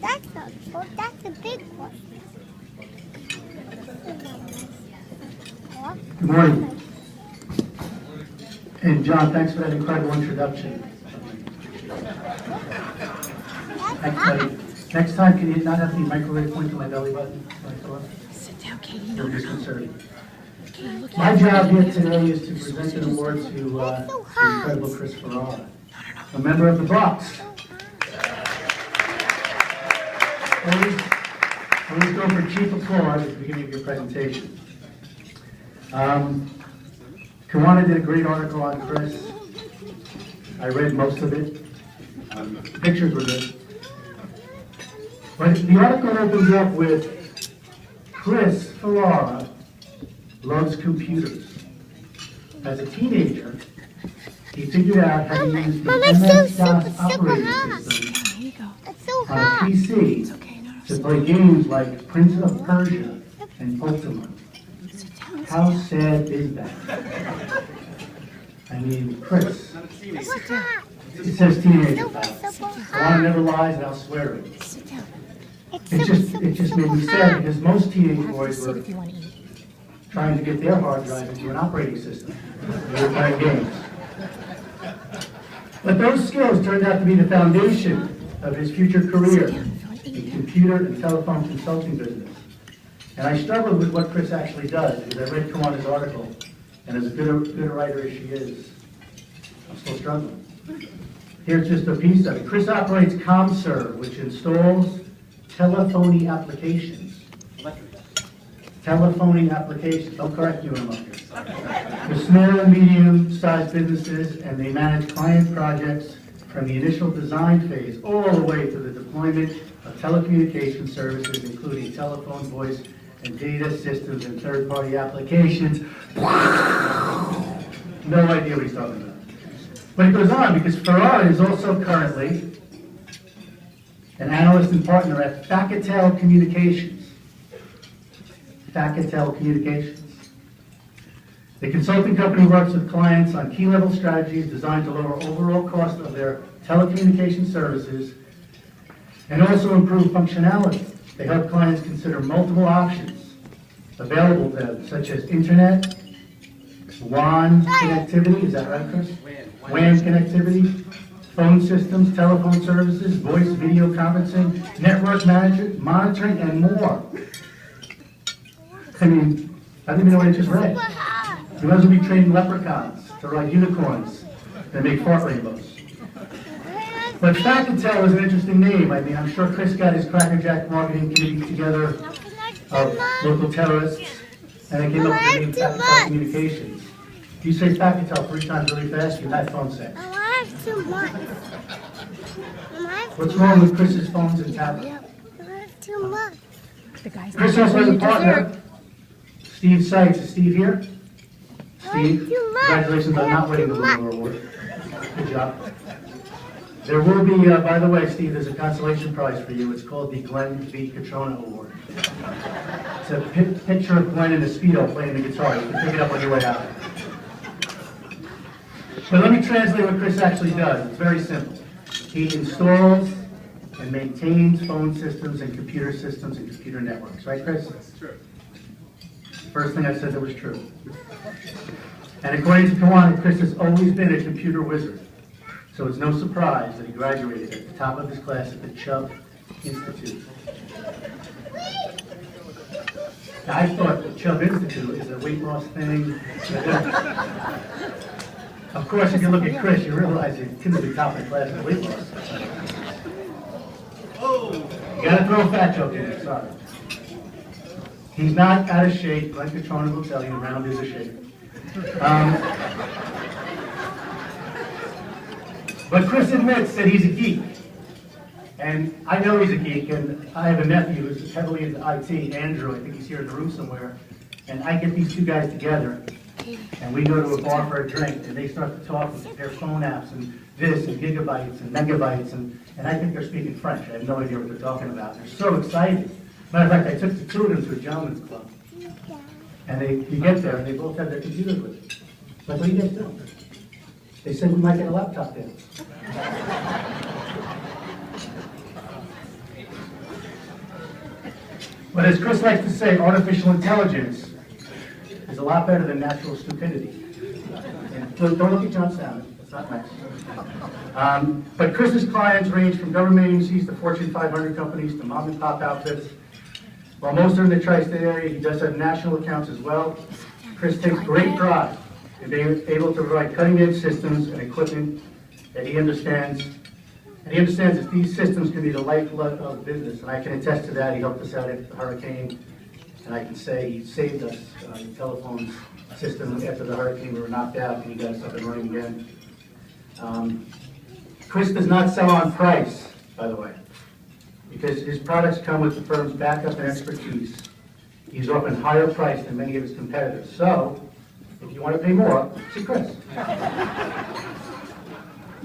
That's not so. That's a big one. Good morning. And John, thanks for that incredible introduction. Next time, can you not have the microwave point to my belly button? Sit down, Katie. No, my job here today is to present an award to the incredible Chris Ferrera, a member of the Bucks. Always go for cheap applause at the beginning of your presentation. Kawana did a great article on Chris. I read most of it. The pictures were good. But the article opens up with Chris Ferrera loves computers. As a teenager, he figured out how to use the MS-DOS operating system on a PC to play games like Prince of Persia and Ultima. How sad is that? I mean, Chris. It says teenager. One never lies, and I'll swear it. It just made me sad because most teenage boys were trying to get their hard drive into an operating system. They were playing games. But those skills turned out to be the foundation of his future career in computer and telephone consulting business. And I struggled with what Chris actually does because I read Kawana's article, and as good a writer as she is, I'm still struggling. Here's just a piece of it. Chris operates ComServe, which installs telephony applications. Telephony applications. Don't correct me when I'm up here. For small and medium-sized businesses, and they manage client projects from the initial design phase all the way to the deployment of telecommunication services, including telephone, voice, and data systems and third-party applications. No idea what he's talking about. But it goes on because Ferrara is also currently an analyst and partner at Facatel Communications. Facatel Communications. The consulting company works with clients on key-level strategies designed to lower overall cost of their telecommunication services and also improve functionality. They help clients consider multiple options available to them, such as internet, WAN connectivity, is that right, Chris? WAN connectivity, phone systems, telephone services, voice, video conferencing, network monitoring, and more. I mean, I don't even know what I just read. You might as well be training leprechauns to ride unicorns and make fart rainbows. But Facatel is an interesting name. I mean, I'm sure Chris got his crackerjack marketing committee together of local terrorists, and they came up with the name Facatel Communications. If you say Facatel 3 times really fast, you had phone sex. I have too much. What's wrong with Chris's phones and tablets? I have too much. Chris also has a partner, Steve Sykes. Is Steve here? Steve, congratulations on not winning the Lunar Award. Good job. There will be, by the way, Steve, there's a consolation prize for you. It's called the Glenn V. Catrona Award. It's a picture of Glenn in a Speedo playing the guitar. You can pick it up on your way out. But let me translate what Chris actually does. It's very simple. He installs and maintains phone systems and computer networks. Right, Chris? That's true. First thing I said that was true. And according to Kawana, Chris has always been a computer wizard. So it's no surprise that he graduated at the top of his class at the Cham Institute. Now, I thought the Cham Institute is a weight loss thing. Of course, if you look at Chris, you realize he couldn't be top of the class in weight loss. Oh! You gotta throw a fat joke in there, sorry. He's not out of shape. Glenn Catrona will tell you, round is a shape. But Chris admits that he's a geek. And I know he's a geek, and I have a nephew who's heavily into IT, Andrew. I think he's here in the room somewhere. And I get these two guys together, and we go to a bar for a drink, and they start to talk with their phone apps and this and gigabytes and megabytes, and I think they're speaking French. I have no idea what they're talking about. They're so excited. Matter of fact, I took the two of them to a gentleman's club. And you get there, and they both have their computers with them. Like, what do you guys do? They said we might get a laptop there. But as Chris likes to say, artificial intelligence is a lot better than natural stupidity. And don't look at John Staten, that's not nice. But Chris's clients range from government agencies to Fortune 500 companies to mom and pop outfits. While most are in the tri-state area, he does have national accounts as well. Chris takes great pride in being able to provide cutting-edge systems and equipment that he understands. And he understands that these systems can be the lifeblood of business. And I can attest to that. He helped us out after the hurricane. And I can say he saved us the telephone system after the hurricane. We were knocked out and he got us up and running again. Chris does not sell on price, by the way, because his products come with the firm's backup and expertise. He's often higher priced than many of his competitors. So, if you want to pay more, see Chris.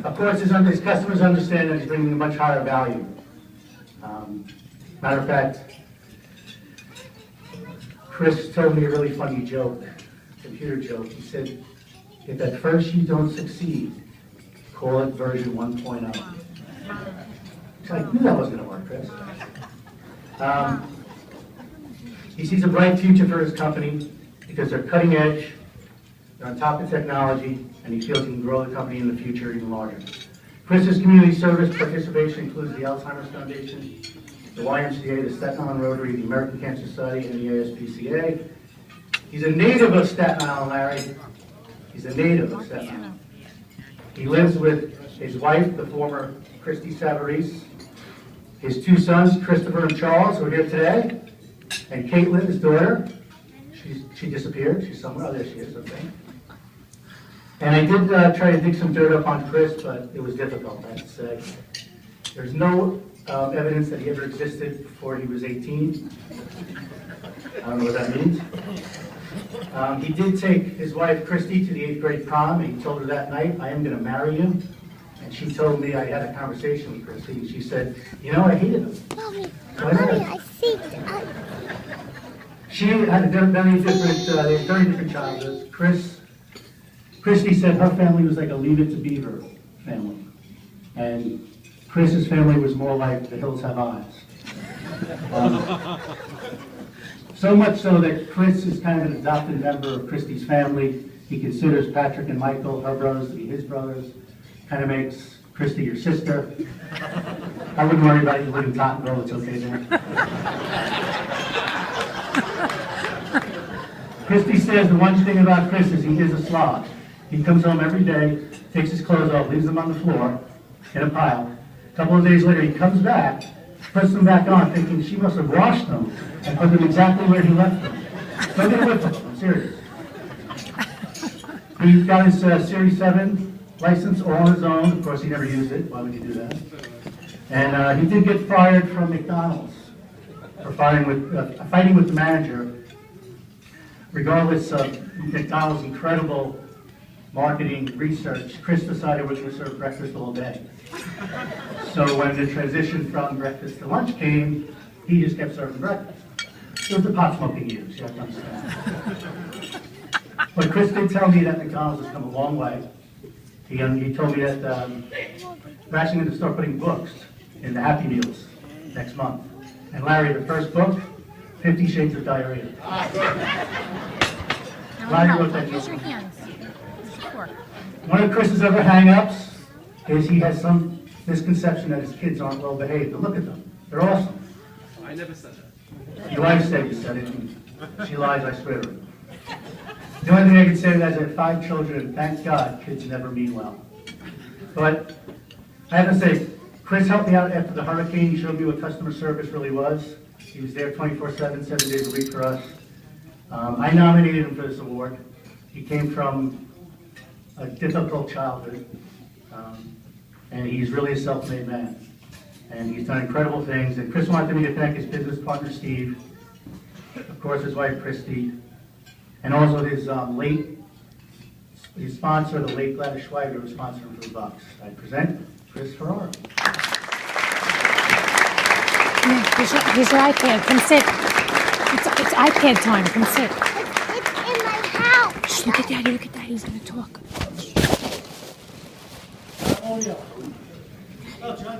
Of course, his customers understand that he's bringing a much higher value. Matter of fact, Chris told me a really funny joke, computer joke. He said, if at first you don't succeed, call it version 1.0. So I knew that wasn't going to work, Chris. He sees a bright future for his company because they're cutting edge, they're on top of technology, and he feels he can grow the company in the future even larger. Chris's community service participation includes the Alzheimer's Foundation, the YMCA, the Staten Island Rotary, the American Cancer Society, and the ASPCA. He's a native of Staten Island, Larry. He's a native of Staten Island. He lives with his wife, the former Christy Savarese, his two sons, Christopher and Charles, who are here today, and Caitlin, his daughter. She disappeared. She's somewhere. Oh, there she is, okay. And I did try to dig some dirt up on Chris, but it was difficult, I have to say. There's no evidence that he ever existed before he was 18. I don't know what that means. He did take his wife, Christy, to the 8th grade prom, and he told her that night, I am going to marry you. And she told me, I had a conversation with Christy, and she said, you know, I hated him. Mommy, I see. She had a very different childhood. Christy said her family was like a Leave It to Beaver family. And Chris's family was more like The Hills Have Eyes. So much so that Chris is kind of an adopted member of Christy's family. He considers Patrick and Michael, her brothers, to be his brothers. Kind of makes Christy your sister. I wouldn't worry about you living in Tottenville, it's okay there. Christy says the one thing about Chris is he is a slob. He comes home every day, takes his clothes off, leaves them on the floor in a pile. A couple of days later he comes back, puts them back on, thinking she must have washed them and put them exactly where he left them. Don't get with him, I'm serious. He got his Series 7 license all on his own. Of course, he never used it. Why would he do that? And he did get fired from McDonald's for fighting with the manager. Regardless of McDonald's incredible marketing research, Chris decided we're going to serve breakfast all day. So when the transition from breakfast to lunch came, he just kept serving breakfast. It was the pot smoking years, you have to understand. But Chris did tell me that McDonald's has come a long way. He told me that we're actually going to start putting books in the Happy Meals next month. And Larry, the first book, 50 Shades of Diarrhea. Larry wrote that. Use your hands. One of Chris's other hang-ups is he has some misconception that his kids aren't well behaved. But look at them. They're awesome. I never said that. Your wife said you said it. And she lies, I swear to her. The only thing I can say is I have 5 children, and thank God kids never mean well. But I have to say, Chris helped me out after the hurricane. He showed me what customer service really was. He was there 24/7, 7 days a week for us. I nominated him for this award. He came from a difficult childhood, and he's really a self-made man. And he's done incredible things. And Chris wanted me to thank his business partner, Steve, of course, his wife, Christy, and also his sponsor, the late Gladys Schweiger, who sponsored him for the Bucks. I present Chris Ferrera. Here's your iPad. Come sit. It's iPad time. Come sit. It's in my house. Shh, look at Daddy. Look at Daddy. He's going to talk. Oh, yeah. Oh, John.